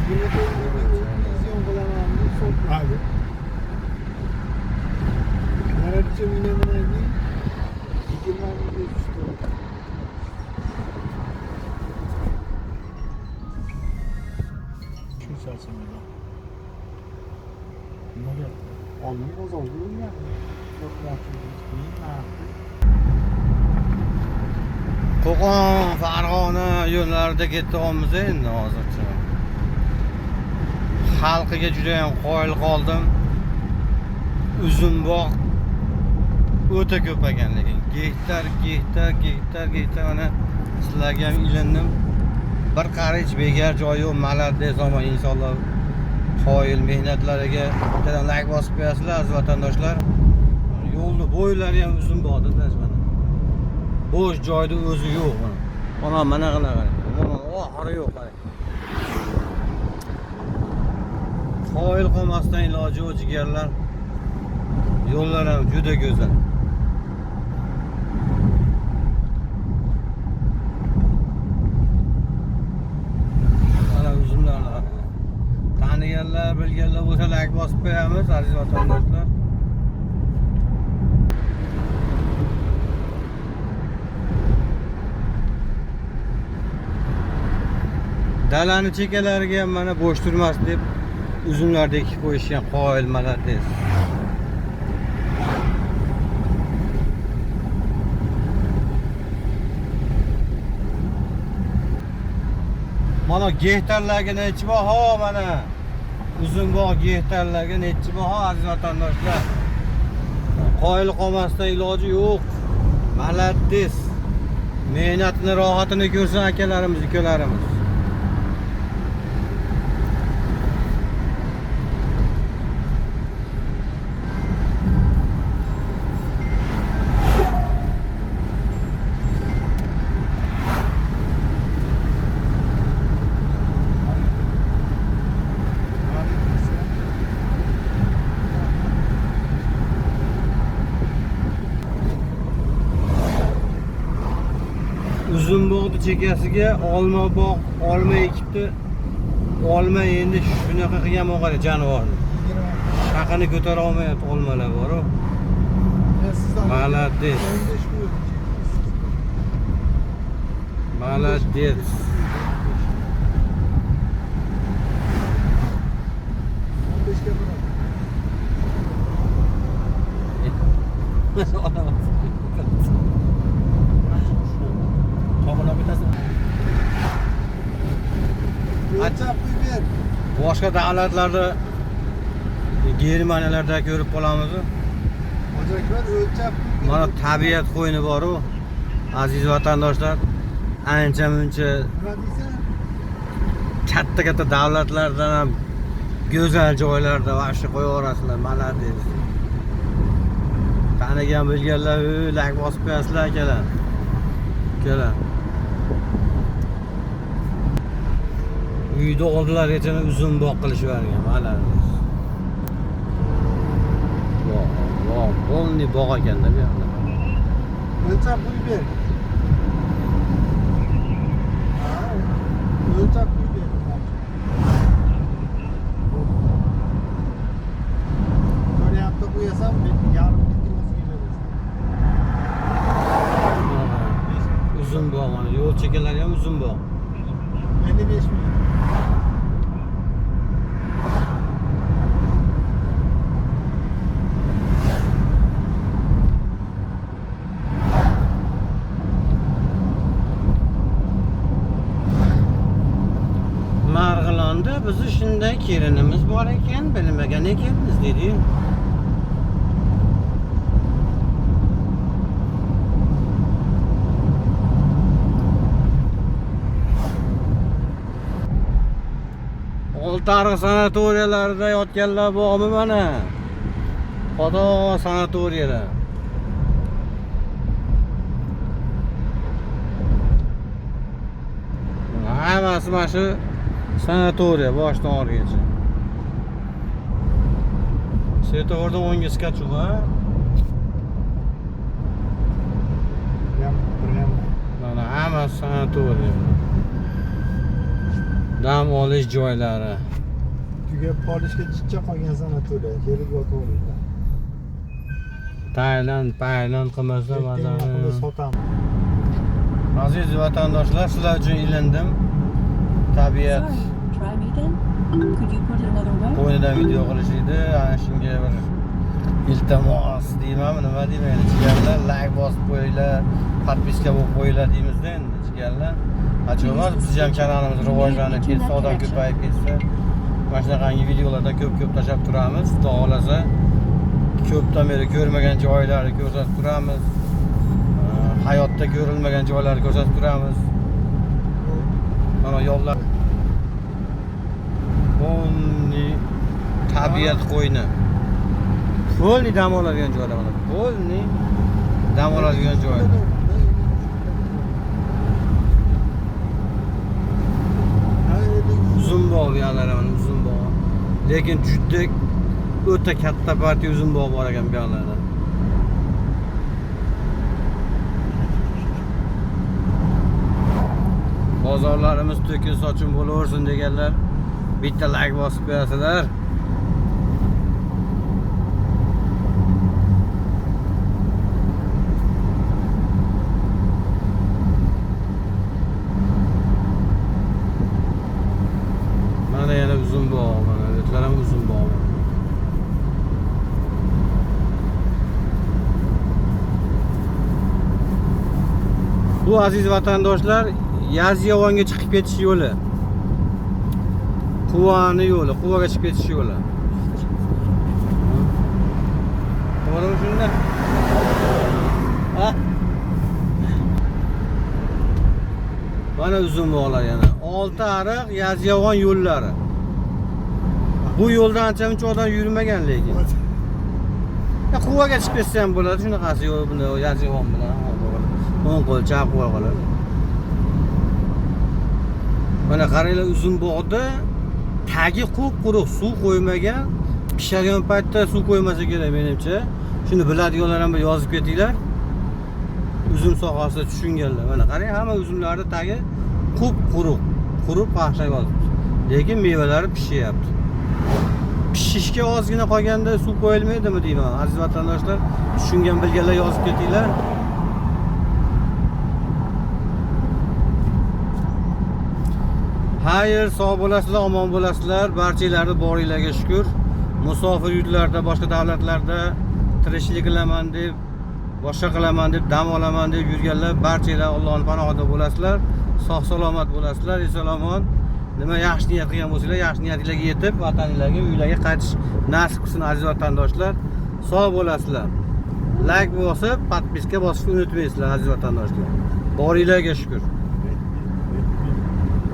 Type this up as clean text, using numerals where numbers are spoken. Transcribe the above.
Abi. Naracı minamına İkilmemiz düştü. Şu çalsın bana. Ne yaptı? Onun bozuldu ya. Yok Qo'qon, Farg'ona yo'llarida ketyapmiz endi hozircha. Xalqiga juda ham qoyil qoldim. Uzunboq o'ta ko'p ekan, lekin gektar mana sizlarga ham ilindim. Bir qarich bekor joyi yo'q, malades ama insonlar qoyil mehnatlariga bittadan like bosib qo'yasizlar aziz vatandoshlar. Yo'lni bo'ylari ham uzunboqda mana. Bo'sh joyda o'zi yo'q mana. Mana qarang. Mana oxiri yo'q qarang. Qoyil qolmasdan iloji yo'q jigarlar. Yo'llar ham juda go'zal. Mana uzumlarni qarang. Taniganlar, bilganlar bo'lsa like bosib qo'yamiz aziz vatandoshlar. Dalani chekalariga ham mana bo'sh turmas deb uzumlarni ekib qo'yishgan qoyil malades. Mana gektarlarga nechi baho mana. Uzunboq gektarlarga nechi baho aziz vatandoshlar. Qoyil qolmasdan iloji yo'q. Malades. Mehnatini, rohatini ko'rsin akalarimiz, ukalarimiz. Uzunboqni chekasiga olma ekibdi. Olma endi shunaqa qilgan o'g'ri jonivorni. Haqini ko'tara olmayapti, olmalar bor-ku. Malades. Malades. Boshqa davlatlarda Germaniyalarda ko'rib qolamiz. Mana tabiat qo'yini bor-ku. Aziz vatandoshlar, ancha-muncha katta davlatlardan ham go'zal joylarda vaqti qo'yaverasizlar. Malades. Tanigan bilganlar, like bosib qo'yasizlar akalar. Akalar. Uyda oldilarigacha uzunboq qilishib bergan malades. Voh, polni bog' ekanda bu yoqda. O'lchab qo'yib ber. O'lchab qo'yib ber. Variantda qo'yasam, yarim litrosiga berasan. Uzunboq mana yo'l chekalari ham uzunboq. 55 ming. Marg'ilonda bizni shunday kelinimiz bor ekan, bilmagan ekanmiz dedi. Oltiariq sanatoriyalarida yotganlar bormi mana? Xudo sanatoriyalar. Hammasi mana shu sanatoriya boshdan oxirigacha. Svetofordan o'ngga skachuk, ha? Mana hammasi sanatoriya. Dam olish joylari. Tugab qolishga chiqcha qolgan sanatoriya. Kelib yotib olinglar. Tayland qilmasa Yaqinda bazani. sotamiz. Aziz vatandoshlar, sizlar uchun ilindim. Tabiat Sorry, try me again. Could you put it another way? qo'ynidan video qilish edi. Ana shunga bir iltimos deymanmi, nima deyman, jigarlar like bosib qo'yinglar, podpiska bo'lib qo'yinglar deymizda endi jigarlar. Ajoyib, biz ham kanalimiz rivojlanib ketsa, odam ko'payib ketsa, mana shunaqangi videolarda ko'p tashlab turamiz. Xudo xolasa, ko'pdan beri ko'rmagan joylarni ko'rsatib turamiz. Hayotda ko'rilmagan joylarni ko'rsatib turamiz. Mana yo'llar. Bo'lni tabiat qo'yni. Bo'lni dam oladigan joylar mana. Bo'lni dam oladigan joy. Uzun bog' buyoqlar mana uzun bog'. Lekin juda o'ta katta partiya uzun bog' bor ekan buyoqlarda. Bozorlarimiz to'kin sochin bo'laversin deganlar bitta like bosib qo'yasizlar. Mana yana uzun bog', mana o'tlar ham uzun bog'. Bu aziz vatandoshlar Yazyovonga chiqib ketish yo'li. Quvani yo'li, Quvaga chiqib ketish yo'li. To'g'rimi shunda? Ha? Mana uzun bog'lar yana. Olti ariq Yazyovon yo'llari. Bu yo'ldan ancha-muncha odam yurmagan lekin. Ya Quvaga chiqib ketsa ham bo'ladi, shunaqasi yo'l buni Yazyovon bilan. O'ng qo'l chap qo'l qilib. Mana qaranglar uzun bog'da tagi quruq, suv qo'ymagan. Pishadigan paytda suv qo'ymasa kerak menimcha. Shuni biladiganlar ham yozib ketinglar. Uzum sohasida tushunganlar. Mana qarang, hamma uzumlarning tagi quruq, qurib pashlab yotibdi. Lekin mevalari pishyapti. Pishishga ozgina qolganda suv qo'yilmaydimi deyman. Aziz vatandoshlar, tushungan bilganlar yozib ketinglar. Hayır, sog' bo'lasizlar, omon bo'lasizlar. Barchalarni boringlarga shukr. Musofir yurtlarda, boshqa davlatlarda tirikchilik qilaman deb, boshqa qilaman deb, dam olaman deb yurganlar barchalar Allohning panohida bo'lasizlar. Sog' salomat bo'lasizlar, eson-omon. Nima yaxshi niyat qilgan bo'lsanglar, yaxshi niyatingizga yetib, vataningizga, uylarga qaytish nasib qilsin aziz vatandoshlar. Sog' bo'lasizlar. Like bosib, podpiska bosishni unutmaysizlar aziz vatandoshlar. Boringlarga shukr.